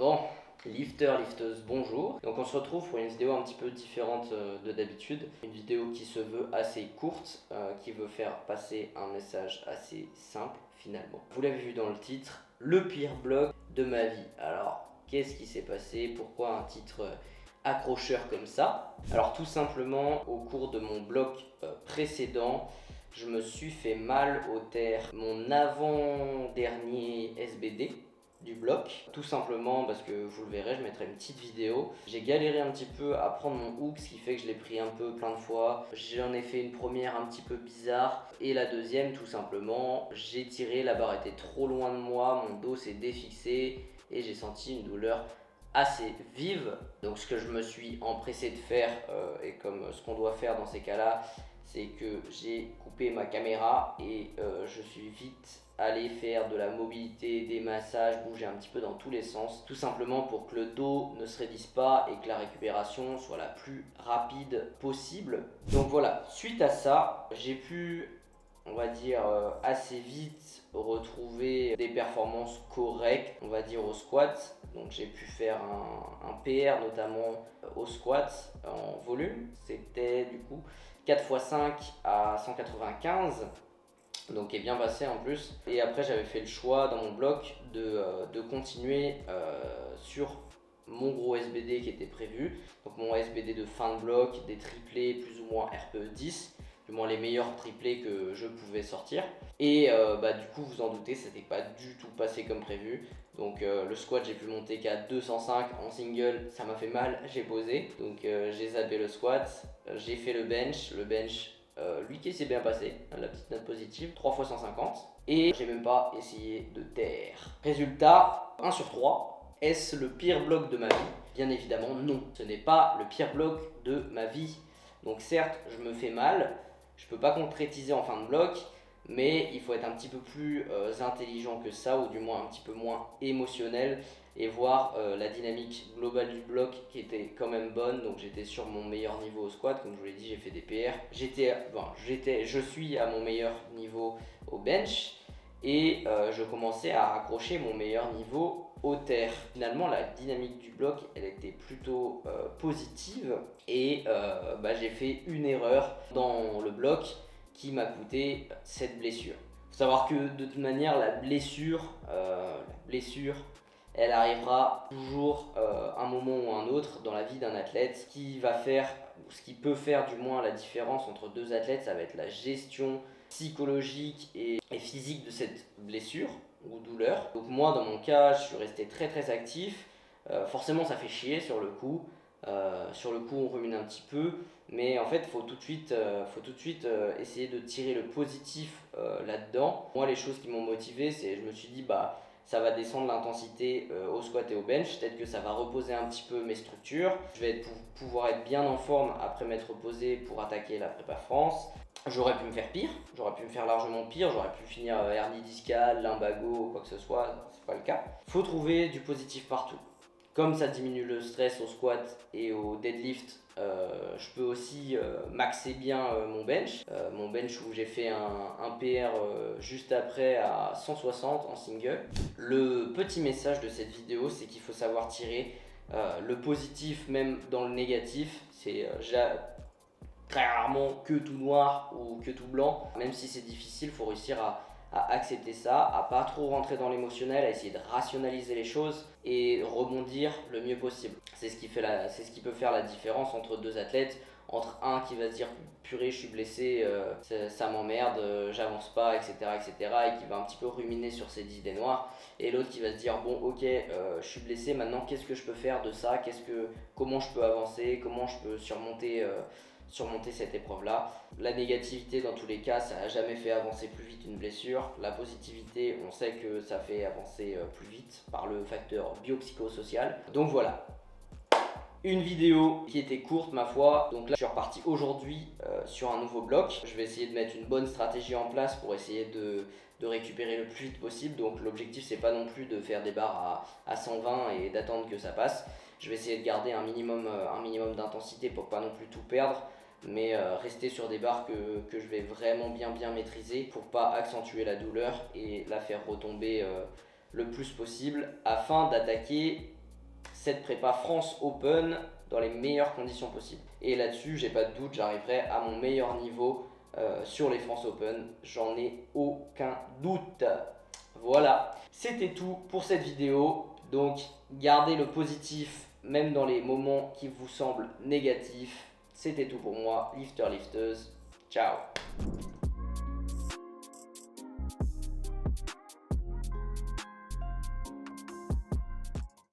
Bon, lifter, lifteuse, bonjour. Donc on se retrouve pour une vidéo un petit peu différente de d'habitude. Une vidéo qui se veut assez courte, qui veut faire passer un message assez simple finalement. Vous l'avez vu dans le titre, le pire blog de ma vie. Alors, qu'est-ce qui s'est passé? Pourquoi un titre accrocheur comme ça? Alors tout simplement, au cours de mon blog précédent, je me suis fait mal au terre mon avant-dernier SBD du bloc, tout simplement parce que vous le verrez, je mettrai une petite vidéo. J'ai galéré un petit peu à prendre mon hook, ce qui fait que je l'ai pris un peu plein de fois. J'en ai fait une première un petit peu bizarre et la deuxième tout simplement, j'ai tiré, la barre était trop loin de moi, mon dos s'est défixé et j'ai senti une douleur assez vive. Donc ce que je me suis empressé de faire et comme ce qu'on doit faire dans ces cas-là, c'est que j'ai coupé ma caméra et je suis vite allé faire de la mobilité, des massages, bouger un petit peu dans tous les sens, tout simplement pour que le dos ne se raidisse pas et que la récupération soit la plus rapide possible. Donc voilà, suite à ça, j'ai pu, on va dire, assez vite retrouver des performances correctes, on va dire au squat. Donc j'ai pu faire un PR notamment au squat en volume, c'était du coup 4x5 à 195, donc qui est bien passé en plus. Et après j'avais fait le choix dans mon bloc de continuer sur mon gros SBD qui était prévu, donc mon SBD de fin de bloc, des triplés plus ou moins RPE 10, du moins les meilleurs triplés que je pouvais sortir. Et du coup vous en doutez, c'était pas du tout passé comme prévu. Donc le squat j'ai pu monter qu'à 205 en single, ça m'a fait mal, j'ai posé. Donc j'ai zappé le squat, j'ai fait le bench lui qui s'est bien passé, la petite note positive, 3 fois 150. Et j'ai même pas essayé de terre. Résultat, 1 sur 3. Est-ce le pire bloc de ma vie? Bien évidemment non, ce n'est pas le pire bloc de ma vie. Donc certes, je me fais mal, je peux pas concrétiser en fin de bloc, mais il faut être un petit peu plus intelligent que ça, ou du moins un petit peu moins émotionnel, et voir la dynamique globale du bloc qui était quand même bonne. Donc j'étais sur mon meilleur niveau au squat, comme je vous l'ai dit, j'ai fait des PR. Je suis à mon meilleur niveau au bench, et je commençais à raccrocher mon meilleur niveau au terre. Finalement la dynamique du bloc elle était plutôt positive, et j'ai fait une erreur dans le bloc qui m'a coûté cette blessure. Faut savoir que de toute manière la blessure elle arrivera toujours un moment ou un autre dans la vie d'un athlète. Ce qui va faire, ou ce qui peut faire du moins la différence entre deux athlètes, ça va être la gestion psychologique et physique de cette blessure ou douleur. Donc moi dans mon cas je suis resté très très actif. Forcément ça fait chier sur le coup. Sur le coup on rumine un petit peu, mais en fait faut tout de suite essayer de tirer le positif là-dedans. Moi les choses qui m'ont motivé, c'est je me suis dit ça va descendre l'intensité au squat et au bench, peut-être que ça va reposer un petit peu mes structures, je vais pouvoir être bien en forme après m'être reposé pour attaquer la prépa France. J'aurais pu me faire pire, j'aurais pu me faire largement pire, j'aurais pu finir hernie discale, lumbago, quoi que ce soit, c'est pas le cas. Faut trouver du positif partout. Comme ça diminue le stress au squat et au deadlift, je peux aussi maxer bien mon bench. Mon bench où j'ai fait un PR juste après à 160 en single. Le petit message de cette vidéo, c'est qu'il faut savoir tirer le positif même dans le négatif. C'est très rarement que tout noir ou que tout blanc. Même si c'est difficile, il faut réussir à accepter ça, à pas trop rentrer dans l'émotionnel, à essayer de rationaliser les choses et rebondir le mieux possible. C'est ce qui peut faire la différence entre deux athlètes, entre un qui va se dire purée je suis blessé, ça m'emmerde, j'avance pas, etc., etc., et qui va un petit peu ruminer sur ses idées noires, et l'autre qui va se dire bon ok, je suis blessé, maintenant qu'est-ce que je peux faire de ça, comment je peux avancer, comment je peux surmonter cette épreuve là. La négativité dans tous les cas ça n'a jamais fait avancer plus vite une blessure. La positivité on sait que ça fait avancer plus vite par le facteur biopsychosocial. Donc voilà, une vidéo qui était courte ma foi. Donc là je suis reparti aujourd'hui sur un nouveau bloc. Je vais essayer de mettre une bonne stratégie en place pour essayer de récupérer le plus vite possible. Donc l'objectif c'est pas non plus de faire des barres à 120 et d'attendre que ça passe. Je vais essayer de garder un minimum d'intensité pour pas non plus tout perdre, mais rester sur des barres que je vais vraiment bien maîtriser pour pas accentuer la douleur et la faire retomber le plus possible afin d'attaquer cette prépa France Open dans les meilleures conditions possibles. Et là-dessus, j'ai pas de doute, j'arriverai à mon meilleur niveau sur les France Open, j'en ai aucun doute. Voilà, c'était tout pour cette vidéo. Donc, gardez le positif même dans les moments qui vous semblent négatifs. C'était tout pour moi, lifter, lifteuse. Ciao.